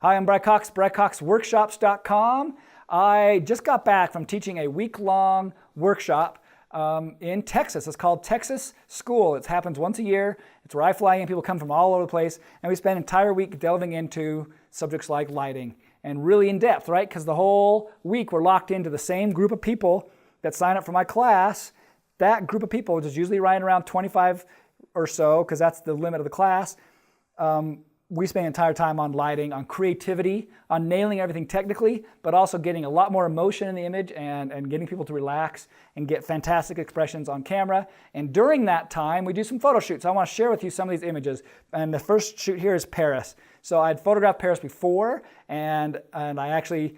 Hi, I'm BryCox, BryCoxWORKSHOPS.com. I just got back from teaching a week-long workshop in Texas. It's called Texas School. It happens once a year. It's where I fly in. People come from all over the place, and we spend an entire week delving into subjects like lighting, and really in depth, right? Because the whole week we're locked into the same group of people that sign up for my class. That group of people, which is usually right around 25 or so, because that's the limit of the class, we spend the entire time on lighting, on creativity, on nailing everything technically, but also getting a lot more emotion in the image and getting people to relax and get fantastic expressions on camera. And during that time, we do some photo shoots. I want to share with you some of these images. And the first shoot here is Paris. So I'd photographed Paris before, and I actually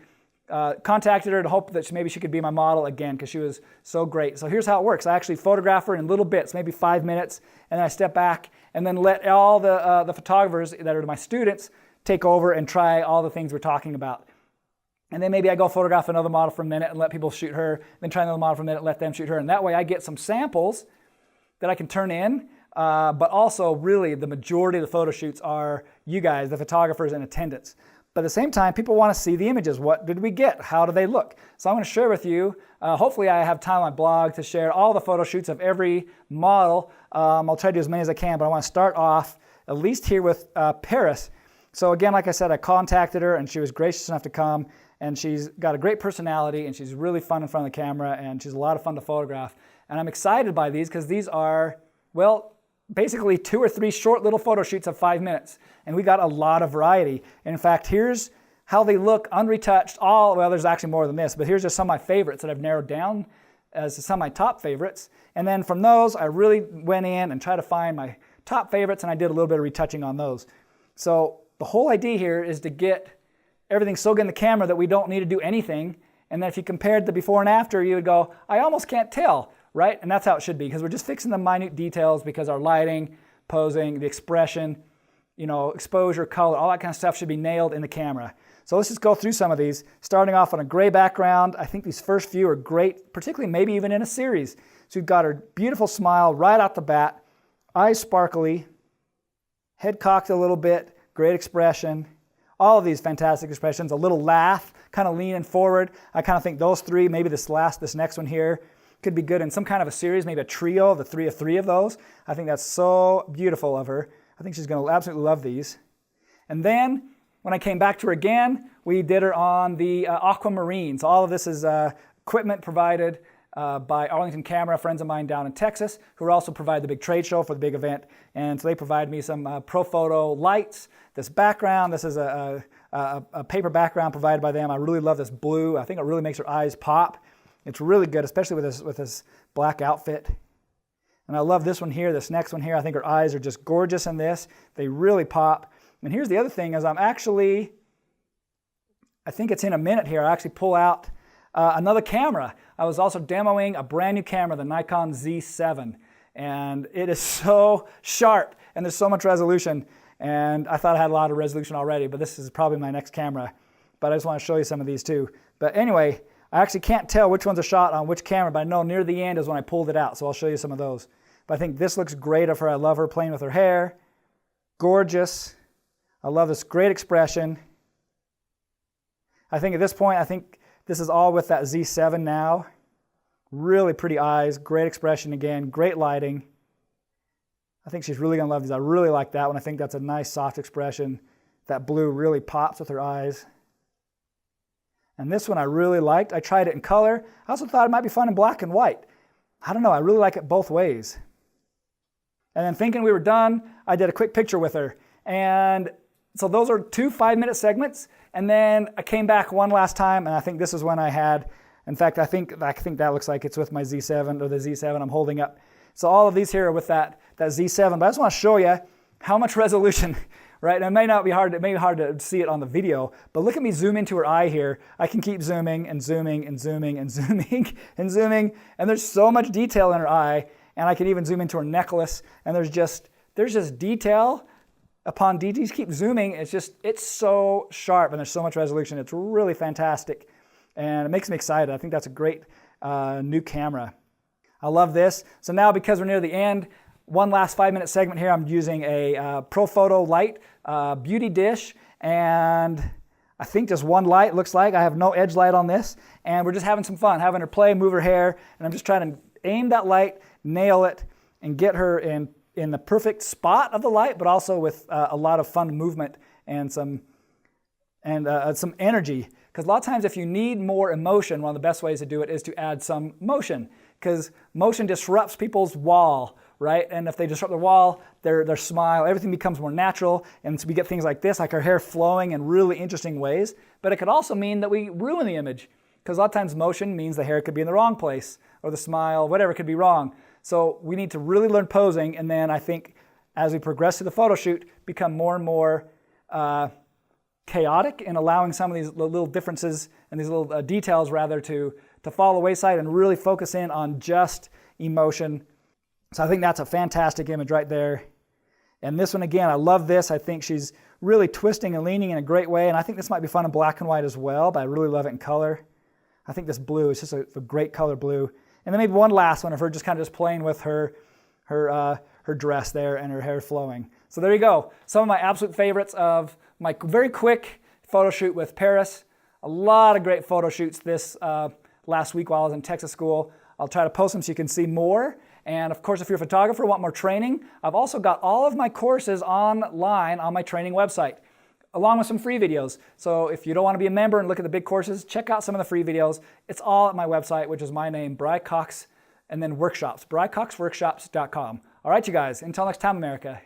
contacted her to hope that maybe she could be my model again because she was so great. So here's how it works. I actually photograph her in little bits, maybe 5 minutes, and then I step back and then let all the photographers that are my students take over and try all the things we're talking about. And then maybe I go photograph another model for a minute and let people shoot her, then try another model for a minute and let them shoot her. And that way I get some samples that I can turn in, but also really the majority of the photo shoots are you guys, the photographers in attendance. But at the same time, people want to see the images. What did we get? How do they look? So I'm going to share with you, hopefully I have time on my blog to share all the photo shoots of every model. I'll try to do as many as I can, but I want to start off at least here with Paris. So again, like I said, I contacted her and she was gracious enough to come, and she's got a great personality and she's really fun in front of the camera and she's a lot of fun to photograph. And I'm excited by these because these are, well, basically 2 or 3 short little photo shoots of 5 minutes, and we got a lot of variety. And in fact, here's how they look unretouched. Well, there's actually more than this, but here's just some of my favorites that I've narrowed down as some of my top favorites. And then from those, I really went in and tried to find my top favorites, and I did a little bit of retouching on those. So the whole idea here is to get everything so good in the camera that we don't need to do anything. And then if you compared the before and after, you would go, I almost can't tell. Right? And that's how it should be, because we're just fixing the minute details, because our lighting, posing, the expression, exposure, color, all that kind of stuff should be nailed in the camera. So let's just go through some of these, starting off on a gray background. I think these first few are great, particularly maybe even in a series. So we've got her beautiful smile right out the bat, eyes sparkly, head cocked a little bit, great expression. All of these fantastic expressions, a little laugh, kind of leaning forward. I kind of think those 3, maybe this next one here, could be good in some kind of a series, maybe a trio, the 3 of 3 of those. I think that's so beautiful of her. I think she's going to absolutely love these. And then when I came back to her again, we did her on the aquamarine. So all of this is equipment provided by Arlington Camera, friends of mine down in Texas, who also provide the big trade show for the big event. And so they provide me some ProPhoto lights. This background, this is a paper background provided by them. I really love this blue. I think it really makes her eyes pop. It's really good, especially with this black outfit. And I love this one here, this next one here. I think her eyes are just gorgeous in this. They really pop. And here's the other thing is I think it's in a minute here, I actually pull out another camera. I was also demoing a brand new camera, the Nikon Z7. And it is so sharp and there's so much resolution. And I thought I had a lot of resolution already, but this is probably my next camera. But I just want to show you some of these too. But anyway, I actually can't tell which ones are shot on which camera, but I know near the end is when I pulled it out, so I'll show you some of those. But I think this looks great of her. I love her playing with her hair. Gorgeous. I love this great expression. I think at this point, this is all with that Z7 now. Really pretty eyes, great expression again, great lighting. I think she's really going to love these. I really like that one. I think that's a nice soft expression. That blue really pops with her eyes. And this one I really liked. I tried it in color. I also thought it might be fun in black and white. I don't know, I really like it both ways. And then thinking we were done, I did a quick picture with her. And so those are 2 5-minute segments. And then I came back one last time, and I think this is when I had, in fact, I think that looks like it's with my Z7, or the Z7 I'm holding up. So all of these here are with that Z7. But I just want to show you how much resolution. Right, and it may be hard to see it on the video, but look at me zoom into her eye here. I can keep zooming and zooming and zooming and zooming and zooming, and there's so much detail in her eye, and I can even zoom into her necklace, and there's just detail upon detail. Just keep zooming, it's so sharp, and there's so much resolution. It's really fantastic, and it makes me excited. I think that's a great new camera. I love this. So now, because we're near the end, one last 5-minute segment here. I'm using a ProPhoto light beauty dish, and I think just one light, looks like. I have no edge light on this, and we're just having some fun, having her play, move her hair, and I'm just trying to aim that light, nail it, and get her in the perfect spot of the light, but also with a lot of fun movement and some energy. Because a lot of times if you need more emotion, one of the best ways to do it is to add some motion, because motion disrupts people's wall, right? And if they disrupt their wall, their smile, everything becomes more natural, and so we get things like this, like our hair flowing in really interesting ways. But it could also mean that we ruin the image, because a lot of times motion means the hair could be in the wrong place, or the smile, whatever could be wrong. So we need to really learn posing, and then I think as we progress through the photo shoot, become more and more chaotic in allowing some of these little differences and these little details rather to fall the wayside and really focus in on just emotion. So I think that's a fantastic image right there. And this one again, I love this. I think she's really twisting and leaning in a great way, and I think this might be fun in black and white as well, but I really love it in color. I think this blue is just a great color blue. And then maybe one last one of her just kind of just playing with her dress there and her hair flowing. So there you go. Some of my absolute favorites of my very quick photo shoot with Paris. A lot of great photo shoots this last week while I was in Texas school. I'll try to post them so you can see more. And of course, if you're a photographer, want more training, I've also got all of my courses online on my training website, along with some free videos. So if you don't want to be a member and look at the big courses, check out some of the free videos. It's all at my website, which is my name, BryCox, and then Workshops, BryCoxWORKSHOPS.com. All right, you guys, until next time, America.